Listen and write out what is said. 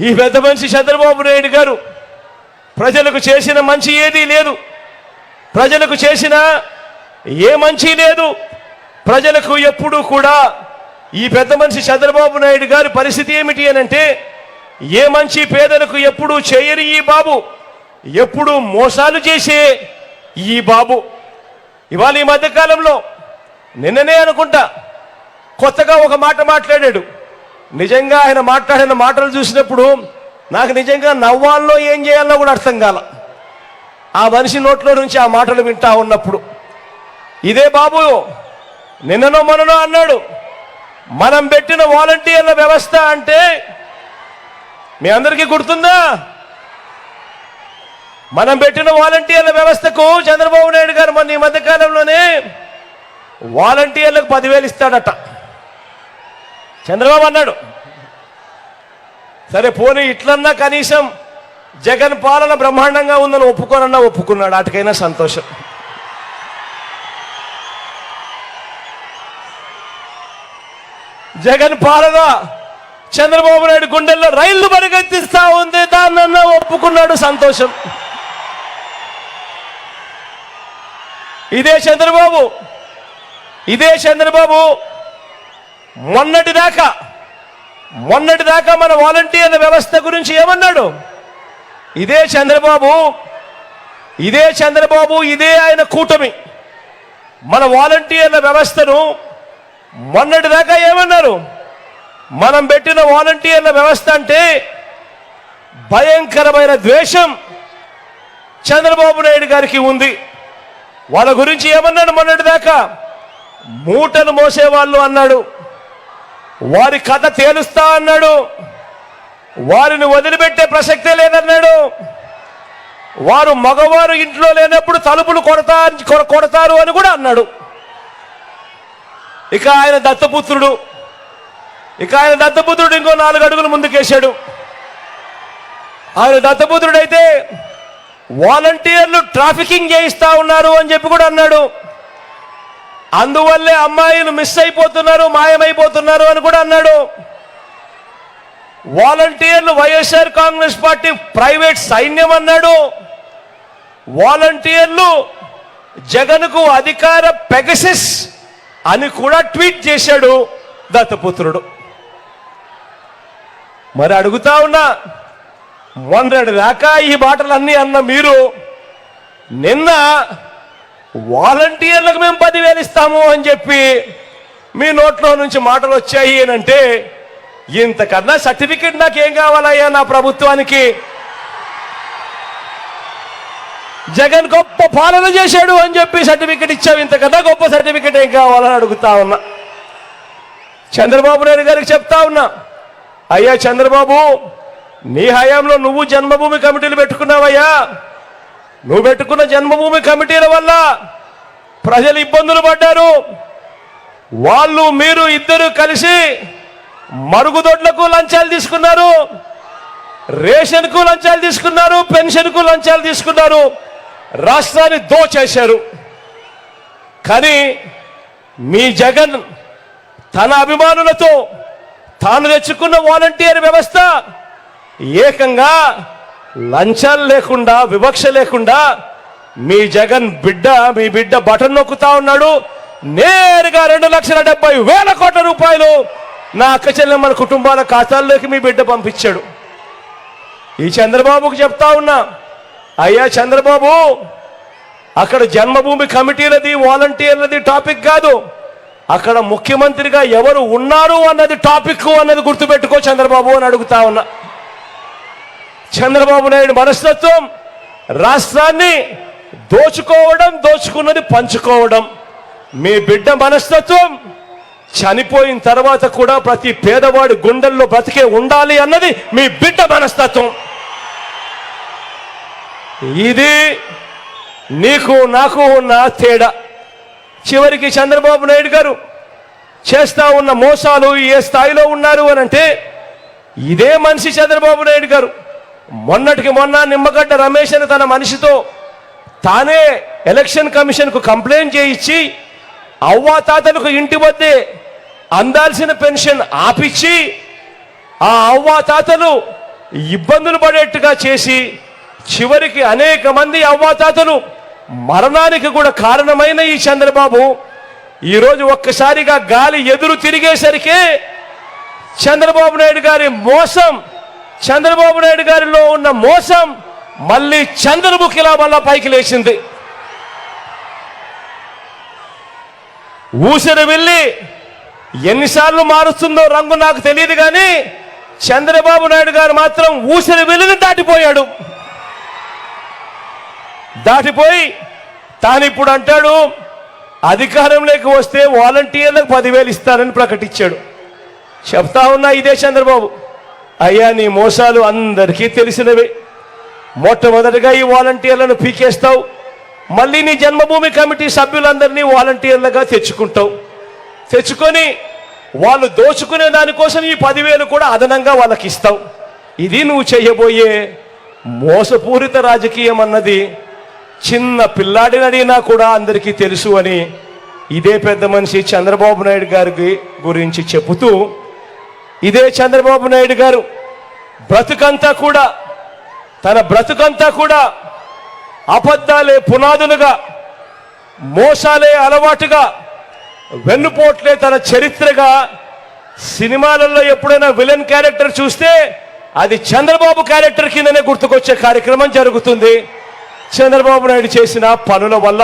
ఈ పెద్ద మనిషి చంద్రబాబు నాయుడు గారు ప్రజలకు చేసిన మంచి ఏదీ లేదు, ప్రజలకు చేసిన ఏ మంచి లేదు. ప్రజలకు ఎప్పుడూ కూడా ఈ పెద్ద మనిషి చంద్రబాబు నాయుడు గారి పరిస్థితి ఏమిటి అనంటే, ఏ మంచి పేదలకు ఎప్పుడూ చేయని ఈ బాబు, ఎప్పుడూ మోసాలు చేసే ఈ బాబు ఇవాళ ఈ మధ్యకాలంలో నిన్ననే అనుకుంటా కొత్తగా ఒక మాట మాట్లాడాడు. నిజంగా ఆయన మాట్లాడిన మాటలు చూసినప్పుడు నాకు నిజంగా నవ్వాల్లో ఏం చేయాలో కూడా అర్థం కాల. ఆ మనిషి నోట్లో నుంచి ఆ మాటలు వింటా ఉన్నప్పుడు ఇదే బాబు నిన్ననో మొన్ననో అన్నాడు, మనం పెట్టిన వాలంటీర్ల వ్యవస్థ అంటే మీ అందరికీ గుర్తుందా? మనం పెట్టిన వాలంటీర్ల వ్యవస్థకు చంద్రబాబు నాయుడు గారు మొన్న ఈ మధ్యకాలంలోనే వాలంటీర్లకు 10,000 ఇస్తాడట. చంద్రబాబు అన్నాడు, సరే పోనీ ఇట్లన్నా కనీసం జగన్ పాలన బ్రహ్మాండంగా ఉందని ఒప్పుకోనన్నా ఒప్పుకున్నాడు, వాటికైనా సంతోషం. జగన్ పాలన చంద్రబాబు నాయుడు గుండెల్లో రైళ్లు పరిగెత్తిస్తా ఉంది, దాన్నన్నా ఒప్పుకున్నాడు, సంతోషం. ఇదే చంద్రబాబు మొన్నటిదాకా మన వాలంటీర్ల వ్యవస్థ గురించి ఏమన్నాడు? ఇదే చంద్రబాబు ఇదే ఆయన కూటమి మన వాలంటీర్ల వ్యవస్థను మొన్నటిదాకా ఏమన్నారు? మనం పెట్టిన వాలంటీర్ల వ్యవస్థ అంటే భయంకరమైన ద్వేషం చంద్రబాబు నాయుడు గారికి ఉంది. వాళ్ళ గురించి ఏమన్నాడు? మొన్నటిదాకా మూటలు మోసేవాళ్ళు అన్నాడు, వారి కథ తేలుస్తా అన్నాడు, వారిని వదిలిపెట్టే ప్రసక్తే లేదన్నాడు, వారు మగవారు ఇంట్లో లేనప్పుడు తలుపులు కొడతారు అని కూడా అన్నాడు. ఇక ఆయన దత్తపుత్రుడు ఇంకో 4 అడుగులు ముందుకేశాడు. ఆయన దత్తపుత్రుడైతే వాలంటీర్లు ట్రాఫికింగ్ చేయిస్తా ఉన్నారు అని చెప్పి కూడా అన్నాడు. అందువల్లే అమ్మాయిలు మిస్ అయిపోతున్నారు, మాయమైపోతున్నారు అని కూడా అన్నాడు. వాలంటీర్లు వైఎస్ఆర్ కాంగ్రెస్ పార్టీ ప్రైవేట్ సైన్యం అన్నాడు. వాలంటీర్లు జగన్కు అధికార పెగసిస్ అని కూడా ట్వీట్ చేశాడు దత్తపుత్రుడు. మరి అడుగుతా ఉన్నా, మొన్నటి దాకా ఈ మాటలన్నీ అన్న మీరు నిన్న వాలంటీర్లకు మేము 10,000 ఇస్తాము అని చెప్పి మీ నోట్లో నుంచి మాటలు వచ్చాయి అని అంటే, ఇంతకన్నా సర్టిఫికెట్ నాకేం కావాలయ్యా నా ప్రభుత్వానికి? జగన్ గొప్ప పాలన చేశాడు అని చెప్పి సర్టిఫికెట్ ఇచ్చావు, ఇంతకన్నా గొప్ప సర్టిఫికెట్ ఏం కావాలని అడుగుతా ఉన్నా. చంద్రబాబు నాయుడు గారికి చెప్తా ఉన్నా, అయ్యా చంద్రబాబు, నీ హయాంలో నువ్వు జన్మభూమి కమిటీలు పెట్టుకున్నావయ్యా. నువ్వు పెట్టుకున్న జన్మభూమి కమిటీల వల్ల ప్రజలు ఇబ్బందులు పడ్డారు. మీరు ఇద్దరు కలిసి మరుగుదొడ్లకు లంచాలు తీసుకున్నారు, రేషన్కు లంచాలు తీసుకున్నారు, పెన్షన్కు లంచాలు తీసుకున్నారు, రాష్ట్రాన్ని దోచేశారు. కానీ మీ జగన్ తన అభిమానులతో తాను తెచ్చుకున్న వాలంటీర్ వ్యవస్థ ఏకంగా లంచాలు లేకుండా, వివక్ష లేకుండా మీ బిడ్డ బటన్ నొక్కుతా ఉన్నాడు. నేరుగా 2,70,000 కోట్ల రూపాయలు నా అక్క చెల్లెమ్మల కుటుంబాల ఖాతాల్లోకి మీ బిడ్డ పంపించాడు. ఈ చంద్రబాబుకు చెప్తా ఉన్నా, అయ్యా చంద్రబాబు, అక్కడ జన్మభూమి కమిటీలది వాలంటీర్లది టాపిక్ కాదు, అక్కడ ముఖ్యమంత్రిగా ఎవరు ఉన్నారు అన్నది టాపిక్ అన్నది గుర్తుపెట్టుకో చంద్రబాబు అని అడుగుతా ఉన్నా. చంద్రబాబు నాయుడు మనస్తత్వం రాష్ట్రాన్ని దోచుకోవడం, దోచుకున్నది పంచుకోవడం. మీ బిడ్డ మనస్తత్వం చనిపోయిన తర్వాత కూడా ప్రతి పేదవాడి గుండెల్లో బ్రతికే ఉండాలి అన్నది మీ బిడ్డ మనస్తత్వం. ఇది నీకు నాకు ఉన్న తేడా. చివరికి చంద్రబాబు నాయుడు గారు చేస్తా ఉన్న మోసాలు ఏ స్థాయిలో ఉన్నారు అని అంటే, ఇదే మనిషి చంద్రబాబు నాయుడు గారు మొన్నటికి మొన్న నిమ్మగడ్డ రమేష్ అని తన మనిషితో తానే ఎలక్షన్ కమిషన్కు కంప్లైంట్ చేయించి అవ్వాతాతలకు ఇంటి వద్దే అందాల్సిన పెన్షన్ ఆపిచ్చి ఆ అవ్వాతాతలు ఇబ్బందులు పడేట్టుగా చేసి చివరికి అనేక మంది అవ్వాతాతలు మరణానికి కూడా కారణమైన ఈ చంద్రబాబు ఈరోజు ఒక్కసారిగా గాలి ఎదురు తిరిగేసరికి చంద్రబాబు నాయుడు గారి మోసం, చంద్రబాబు నాయుడు గారిలో ఉన్న మోసం మళ్ళీ చంద్రముఖిలా మళ్ళా పైకి లేచింది. ఊసరి వెళ్ళి ఎన్నిసార్లు మారుస్తుందో రంగు నాకు తెలియదు, కానీ చంద్రబాబు నాయుడు గారు మాత్రం ఊసరి వెళ్ళిని దాటిపోయాడు. దాటిపోయి తాను ఇప్పుడు అంటాడు అధికారంలోకి వస్తే వాలంటీర్లకు 10,000 ఇస్తానని ప్రకటించాడు. చెప్తా ఉన్నా ఇదే చంద్రబాబు, అయ్యా నీ మోసాలు అందరికీ తెలిసినవే. మొట్టమొదటిగా ఈ వాలంటీర్లను పీకేస్తావు, మళ్ళీ నీ జన్మభూమి కమిటీ సభ్యులందరినీ వాలంటీర్లుగా తెచ్చుకుంటావు. తెచ్చుకొని వాళ్ళు దోచుకునే దానికోసం ఈ 10,000 కూడా అదనంగా వాళ్ళకి ఇస్తావు. ఇది నువ్వు చేయబోయే మోసపూరిత రాజకీయం అన్నది చిన్న పిల్లాడిని అడిగినా కూడా అందరికీ తెలుసు అని ఇదే పెద్ద మనిషి చంద్రబాబు నాయుడు గారి గురించి చెబుతూ, ఇదే చంద్రబాబు నాయుడు గారు బ్రతుకంతా కూడా తన బ్రతుకంతా కూడా అబద్ధాలే పునాదులుగా, మోసాలే అలవాటుగా, వెన్నుపోట్లే తన చరిత్రగా, సినిమాలలో ఎప్పుడైనా విలన్ క్యారెక్టర్ చూస్తే అది చంద్రబాబు క్యారెక్టర్ కిందనే గుర్తుకొచ్చే కార్యక్రమం జరుగుతుంది చంద్రబాబు నాయుడు చేసిన పనుల వల్ల.